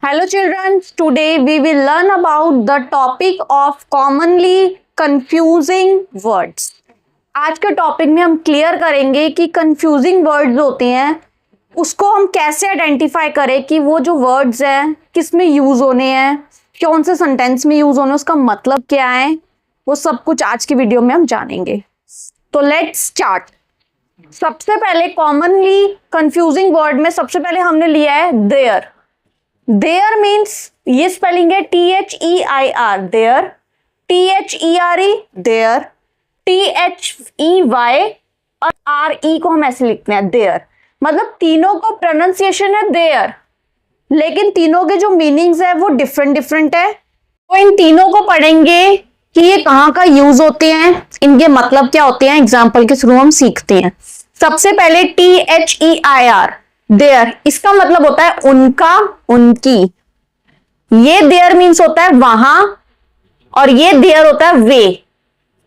Hello children, today we will learn about the topic of commonly confusing words. आज के topic में हम clear करेंगे कि कंफ्यूजिंग वर्ड्स होते हैं उसको हम कैसे आइडेंटिफाई करें कि वो जो वर्ड्स हैं किस में यूज होने हैं, कौन से सेंटेंस में यूज होने, उसका मतलब क्या है, वो सब कुछ आज की वीडियो में हम जानेंगे। तो लेट्स स्टार्ट। सबसे पहले कॉमनली कंफ्यूजिंग वर्ड में सबसे पहले हमने लिया है देयर। देयर मीन्स ये स्पेलिंग है THEIR, there, THERE there, THEY और RE को हम ऐसे लिखते हैं देयर। मतलब तीनों को प्रोनाउंसिएशन है देयर, लेकिन तीनों के जो मीनिंग्स है वो डिफरेंट है। तो इन तीनों को पढ़ेंगे कि ये कहाँ का यूज होते हैं, इनके मतलब क्या होते हैं, एग्जाम्पल के थ्रू हम सीखते हैं। सबसे पहले THEIR देयर, इसका मतलब होता है उनका, उनकी। ये देयर मीन्स होता है वहां और ये देयर होता है वे।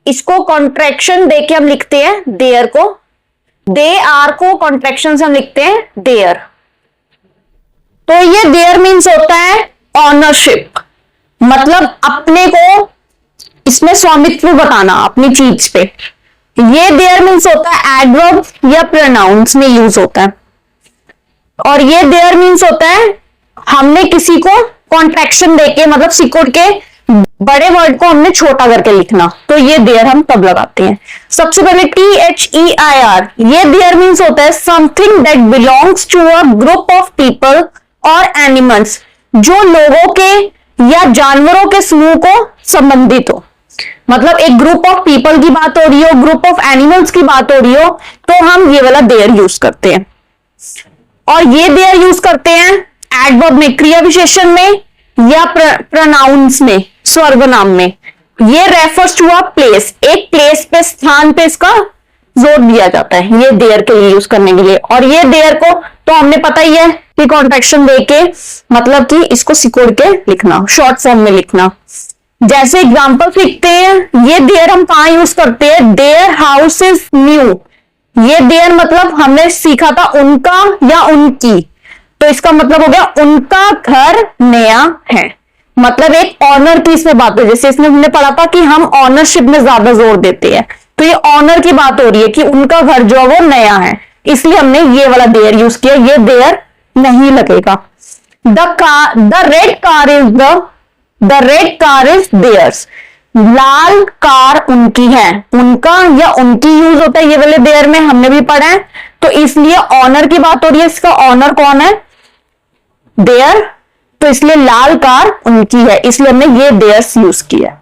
इसको कॉन्ट्रैक्शन देके हम लिखते हैं देयर को, दे आर को कॉन्ट्रैक्शन से हम लिखते हैं देयर। तो ये देयर मीन्स होता है ऑनरशिप, मतलब अपने को इसमें स्वामित्व बताना अपनी चीज पे। ये देयर मीन्स होता है एडवर्ब या प्रोनाउंस में यूज होता है। और ये देयर मीन्स होता है हमने किसी को कॉन्ट्रैक्शन देके, मतलब सिकुड़ के बड़े वर्ड को हमने छोटा करके लिखना, तो ये देयर हम तब लगाते हैं। सबसे पहले THEIR, ये देयर मीन्स होता है something that belongs to a group of people और एनिमल्स, जो लोगों के या जानवरों के समूह को संबंधित हो। मतलब एक ग्रुप ऑफ पीपल की बात हो रही हो, ग्रुप ऑफ एनिमल्स की बात हो रही हो, तो हम ये वाला देयर यूज करते हैं। और ये देयर यूज करते हैं एडवर्ब में, क्रिया विशेषण में या प्रोनाउंस में, सर्वनाम में। ये रेफर्स टू अ प्लेस, एक प्लेस पे, स्थान पे इसका जोर दिया जाता है ये देयर के लिए यूज करने के लिए। और ये देयर को तो हमने पता ही है कि कॉन्ट्रैक्शन देके, मतलब कि इसको सिकुड़ के लिखना, शॉर्ट फॉर्म में लिखना। जैसे एग्जांपल लिखते हैं, ये देयर हम कहां यूज करते हैं, देयर हाउस इज न्यू। ये देयर मतलब हमने सीखा था उनका या उनकी, तो इसका मतलब हो गया उनका घर नया है। मतलब एक ऑनर की इसमें बात हो, जैसे इसमें हमने पढ़ा था कि हम ऑनरशिप में ज्यादा जोर देते हैं, तो ये ऑनर की बात हो रही है कि उनका घर जो है वो नया है, इसलिए हमने ये वाला देयर यूज किया। ये देयर नहीं लगेगा। The red car is theirs, लाल कार उनकी है। उनका या उनकी यूज होता है ये वाले देयर में, हमने भी पढ़ा है। तो इसलिए ऑनर की बात हो रही है, इसका ऑनर कौन है, देयर, तो इसलिए लाल कार उनकी है, इसलिए हमने ये देयर्स यूज किया,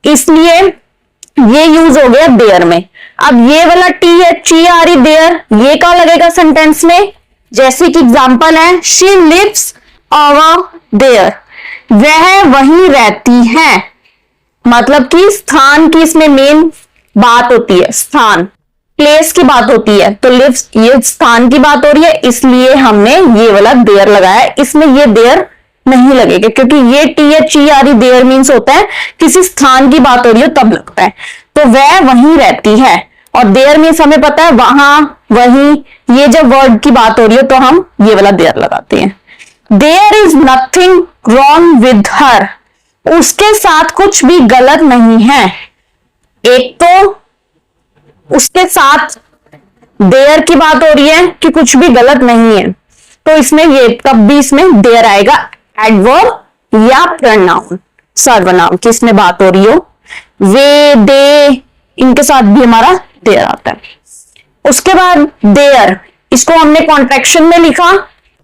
इसलिए ये यूज हो गया देयर में। अब ये वाला THERE देयर, ये क्या लगेगा सेंटेंस में, जैसे कि एग्जांपल है शी लिव्स ओवर देयर, वह वहीं रहती है। मतलब कि स्थान की इसमें मेन बात होती है, स्थान, प्लेस की बात होती है। तो लिव्स, ये स्थान की बात हो रही है, इसलिए हमने ये वाला देयर लगाया। इसमें ये देयर नहीं लगेगा क्योंकि ये THERE देयर मीन्स होता है किसी स्थान की बात हो रही हो तब लगता है। तो वह वहीं रहती है, और देयर मीन्स हमें पता है वहां, वहीं। ये जब वर्ड की बात हो रही हो तो हम ये वाला देयर लगाते हैं। There is nothing wrong with her, उसके साथ कुछ भी गलत नहीं है। एक तो उसके साथ देयर की बात हो रही है कि कुछ भी गलत नहीं है, तो इसमें ये तब भी इसमें देयर आएगा, एडवर्ब या प्रोनाउन, सर्वनाम की इसमें बात हो रही हो। वे, दे, इनके साथ भी हमारा देयर आता है। उसके बाद देयर, इसको हमने कॉन्ट्रैक्शन में लिखा।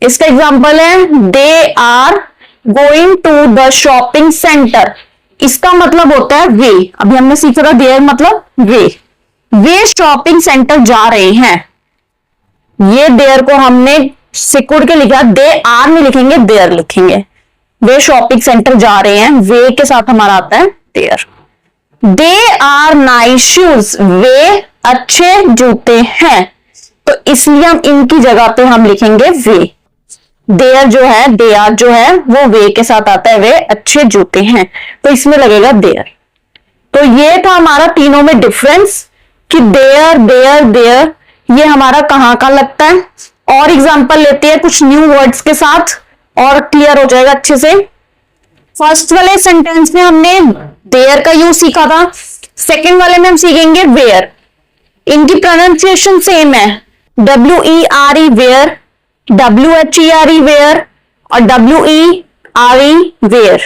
इसका एग्जांपल है they are going to the shopping centre, इसका मतलब होता है वे। अभी हमने सीखा था देयर मतलब वे शॉपिंग सेंटर जा रहे हैं। ये देयर को हमने सिकुड़ के लिखा, दे आर नहीं लिखेंगे, देयर लिखेंगे। वे शॉपिंग सेंटर जा रहे हैं, वे के साथ हमारा आता है there. They are nice shoes, वे अच्छे जूते हैं, तो इसलिए हम इनकी जगह पे हम लिखेंगे वे। देयर जो है, दे आर जो है वो वे के साथ आता है, वे अच्छे जूते हैं, तो इसमें लगेगा देयर। तो ये था हमारा तीनों में डिफरेंस कि देयर, देयर, देयर, ये हमारा कहां का लगता है। और एग्जांपल लेते हैं कुछ न्यू वर्ड्स के साथ। और क्लियर हो जाएगा अच्छे से। फर्स्ट वाले सेंटेंस में हमने देयर का यूज सीखा था, सेकेंड वाले में हम सीखेंगे वेयर। इनकी प्रोनाउंसिएशन सेम है, WERE वेयर, WHERE वेयर और WERE वेयर,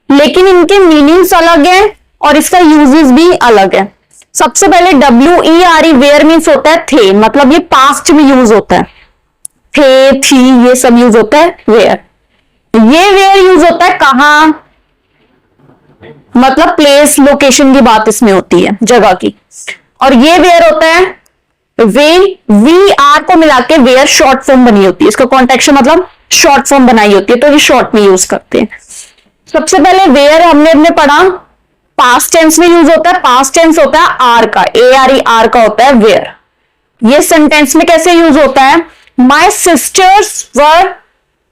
लेकिन इनके मीनिंग्स अलग है और इसका यूजेस भी अलग है। सबसे पहले WERE वेयर मीन्स होता है थे, मतलब ये पास्ट में यूज होता है, थे थी ये सब यूज होता है वेयर। ये वेयर यूज होता है कहां, मतलब प्लेस लोकेशन की बात इसमें होती है, जगह की। और ये वेयर होता है वे, वी आर को मिला के वेयर शॉर्ट फॉर्म बनी होती है, इसका कॉन्टेक्स्ट मतलब शॉर्ट फॉर्म बनाई होती है, तो ये शॉर्ट में यूज करते हैं। सबसे पहले वेयर हमने पढ़ा पास्ट टेंस में यूज होता है, पास्ट टेंस होता है आर का, ARE आर का होता है वेयर। ये सेंटेंस में कैसे यूज होता है, माई सिस्टर्स वर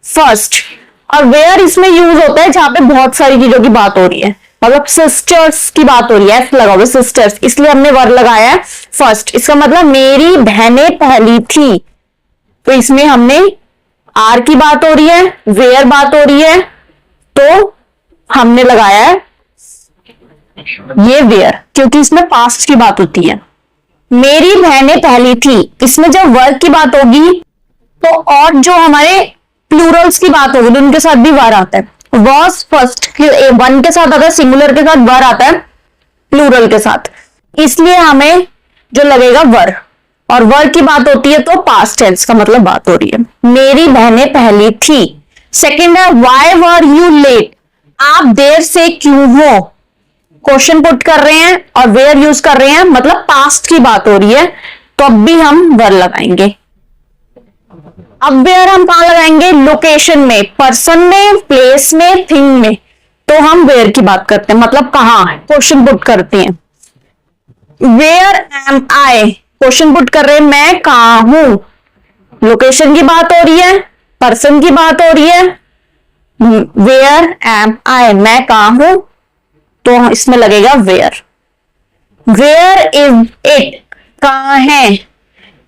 फर्स्ट, और वेयर इसमें यूज होता है जहां पे बहुत सारी चीजों की बात हो रही है, मतलब सिस्टर्स की बात हो रही है, लगा हुआ सिस्टर्स, इसलिए हमने वर लगाया है फर्स्ट। इसका मतलब मेरी बहनें पहली थी, तो इसमें हमने आर की बात हो रही है, वेयर बात हो रही है, तो हमने लगाया है ये वेयर, क्योंकि इसमें पास्ट की बात होती है। मेरी बहनें पहली थी, इसमें जब वर्क की बात होगी तो और जो हमारे प्लूरल्स की बात होगी उनके साथ भी वर आता है। वॉज फर्स्ट वन के साथ आता है, सिंगुलर के साथ वर आता है प्लूरल के साथ, इसलिए हमें जो लगेगा वर, और वर की बात होती है तो पास्ट टेंस का मतलब बात हो रही है। मेरी बहनें पहली थी। सेकंड है व्हाई वर यू लेट, आप देर से क्यों हो, क्वेश्चन पुट कर रहे हैं और वेयर यूज कर रहे हैं, मतलब पास्ट की बात हो रही है, तो अब भी हम वर लगाएंगे। अब वेयर हम कहां लगाएंगे, लोकेशन में, पर्सन में, प्लेस में, थिंग में, तो हम वेयर की बात करते हैं, मतलब कहां, क्वेश्चन पुट करते हैं। Where am I, question put कर रहे हैं मैं कहां हूं, लोकेशन की बात हो रही है, पर्सन की बात हो रही है, वेयर एम आई, मैं कहां हूं, तो इसमें लगेगा वेयर। वेयर इज इट, कहां है,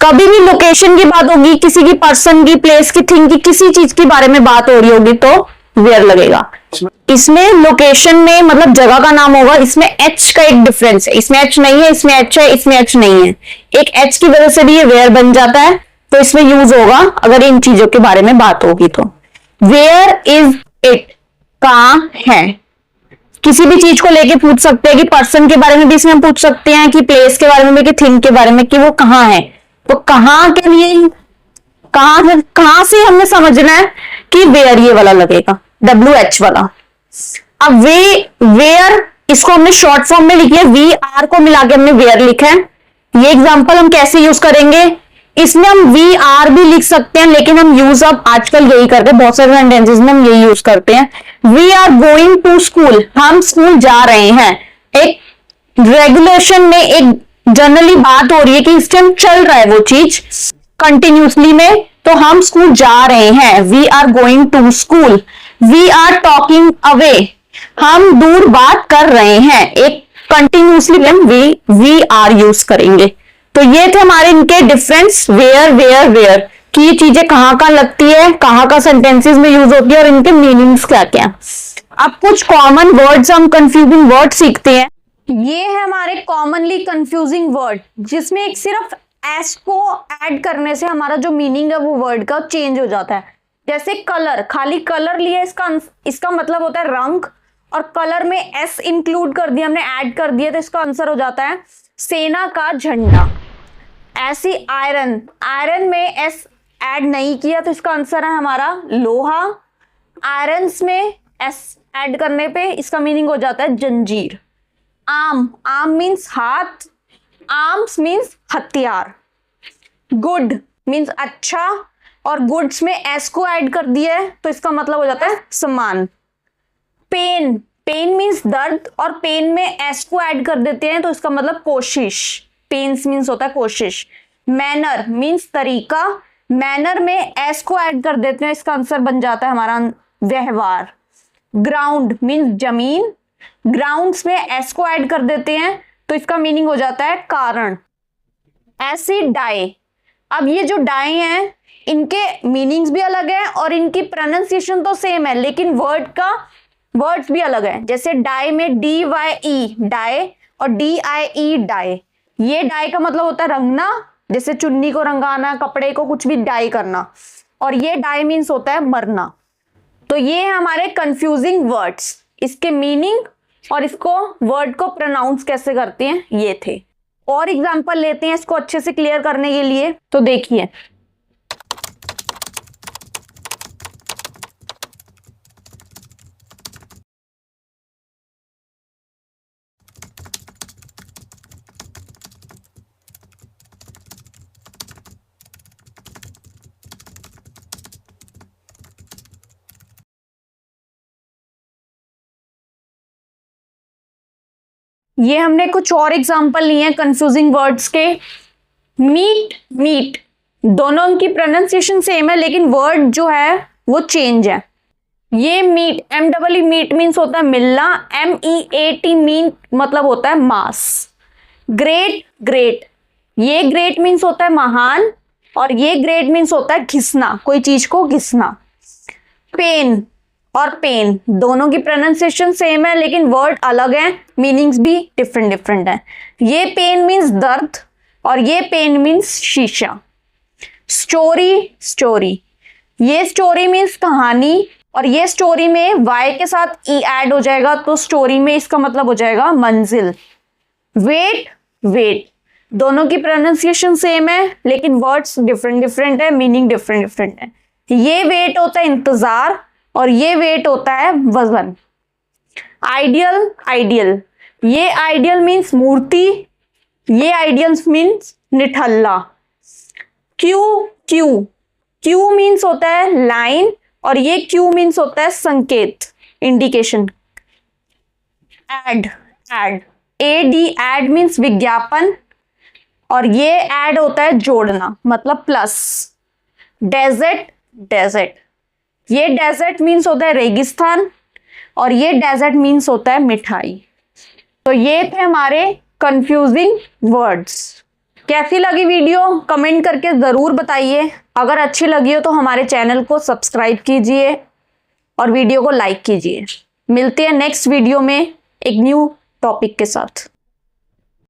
कभी भी लोकेशन की बात होगी, किसी की पर्सन की, प्लेस की, थिंग की, किसी चीज के बारे में बात हो रही होगी तो वेयर लगेगा। इसमें लोकेशन में मतलब जगह का नाम होगा, इसमें एच का एक डिफरेंस है, इसमें एच नहीं है, इसमें एच है, इसमें एच नहीं है, एक एच की वजह से भी ये वेयर बन जाता है, तो इसमें यूज होगा अगर इन चीजों के बारे में बात होगी तो। वेयर इज इट, कहां है, किसी भी चीज को लेके पूछ सकते हैं, कि पर्सन के बारे में भी इसमें हम पूछ सकते हैं, कि प्लेस के बारे में भी, कि थिंग के बारे में, कि वो कहां है, तो कहां के लिए कहां से हमने समझना है कि वेयर ये वाला लगेगा, WH वाला। अब वेयर इसको हमने शॉर्ट फॉर्म में लिखी है, VR को मिला के हमने वेयर लिखा है। ये एग्जांपल हम कैसे यूज करेंगे, इसमें हम VR भी लिख सकते हैं, लेकिन हम यूज अब आजकल यही करते हैं, बहुत सारे सेंटेंसेस में हम यही यूज करते हैं। We are going to school, हम स्कूल जा रहे हैं। एक रेगुलेशन में एक जनरली बात हो रही है कि इस टाइम चल रहा है वो चीज कंटिन्यूसली में, तो हम स्कूल जा रहे हैं, we are going to school. We are talking away, हम दूर बात कर रहे हैं, एक कंटिन्यूसली हम वी आर यूज करेंगे। तो ये थे हमारे इनके डिफरेंस, वेयर वेयर वेयर, कि ये चीजें कहां लगती है, कहां सेंटेंसेस में यूज होती है और इनके मीनिंग्स क्या क्या। अब कुछ कॉमन वर्ड्स, हम कंफ्यूजिंग वर्ड सीखते हैं। ये है हमारे कॉमनली कंफ्यूजिंग वर्ड, जिसमें एक सिर्फ एस को ऐड करने से हमारा जो मीनिंग है वो वर्ड का चेंज हो जाता है। जैसे कलर, खाली कलर लिया, इसका मतलब होता है रंग, और कलर में एस इंक्लूड कर दिया हमने, ऐड कर दिया, तो इसका आंसर हो जाता है सेना का झंडा। ऐसी आयरन, आयरन में एस ऐड नहीं किया तो इसका आंसर है हमारा लोहा। आयरन्स में एस ऐड करने पे इसका मीनिंग हो जाता है जंजीर। आर्म, आर्म मीन्स हाथ, आर्म्स मीन्स हथियार। गुड मीन्स अच्छा, और गुड्स में एस को ऐड कर दिया है तो इसका मतलब हो जाता है सम्मान। पेन, पेन मीन्स दर्द, और पेन में एस को ऐड कर देते हैं तो इसका मतलब कोशिश, पेन्स मीन्स होता है कोशिश। मैनर मीन्स तरीका, मैनर में एस को ऐड कर देते हैं, इसका आंसर बन जाता है हमारा व्यवहार। ग्राउंड मीन्स जमीन, ग्राउंड्स में एस को ऐड कर देते हैं तो इसका मीनिंग हो जाता है कारण। एसिड डाई, अब ये जो डाई हैं इनके मीनिंग्स भी अलग है और इनकी प्रोनाउंसिएशन तो सेम है, लेकिन वर्ड्स भी अलग है। जैसे डाई में DYE डाई और DIE डाई। ये डाई का मतलब होता है रंगना, जैसे चुन्नी को रंगाना, कपड़े को कुछ भी डाई करना, और ये डाई मीन्स होता है मरना। तो ये है हमारे कंफ्यूजिंग वर्ड्स, इसके मीनिंग और इसको वर्ड को प्रोनाउंस कैसे करते हैं ये थे। और एग्जांपल लेते हैं इसको अच्छे से क्लियर करने के लिए। तो देखिए, ये हमने कुछ और एग्जांपल लिए हैं कंफ्यूजिंग वर्ड्स के। मीट, मीट, दोनों की प्रोनाउंसिएशन सेम है, लेकिन वर्ड जो है वो चेंज है। ये मीट, MEE मीट मीन्स होता है मिलना, MEAT मीन मतलब होता है मास। ग्रेट, ग्रेट, ये ग्रेट मीन्स होता है महान, और ये ग्रेट मीन्स होता है घिसना, कोई चीज को घिसना। पेन और पेन, दोनों की प्रोनाउंसिएशन सेम है, लेकिन वर्ड अलग है, मीनिंग्स भी डिफरेंट डिफरेंट है। ये पेन मीन्स दर्द और ये पेन मीन्स शीशा। स्टोरी, स्टोरी, ये स्टोरी मीन्स कहानी, और ये स्टोरी में वाई के साथ ई ऐड हो जाएगा, तो स्टोरी में इसका मतलब हो जाएगा मंजिल। वेट, वेट, दोनों की प्रोनाउंसिएशन सेम है, लेकिन वर्ड्स डिफरेंट डिफरेंट है, मीनिंग डिफरेंट डिफरेंट है। ये वेट होता है इंतजार और ये वेट होता है वजन। आइडियल, आइडियल, ये आइडियल मीन्स मूर्ति, ये आइडियल्स मीन्स निठल्ला। क्यू, क्यू, क्यू मीन्स होता है लाइन, और ये क्यू मीन्स होता है संकेत, indication. Ad, ad, AD ad means विज्ञापन, और ये ऐड होता है जोड़ना, मतलब प्लस। डेजर्ट, डेजर्ट, ये डेजर्ट मीन्स होता है रेगिस्तान, और ये डेजर्ट मीन्स होता है मिठाई। तो ये थे हमारे कंफ्यूजिंग वर्ड्स। कैसी लगी वीडियो कमेंट करके ज़रूर बताइए। अगर अच्छी लगी हो तो हमारे चैनल को सब्सक्राइब कीजिए और वीडियो को लाइक कीजिए। मिलते हैं नेक्स्ट वीडियो में एक न्यू टॉपिक के साथ।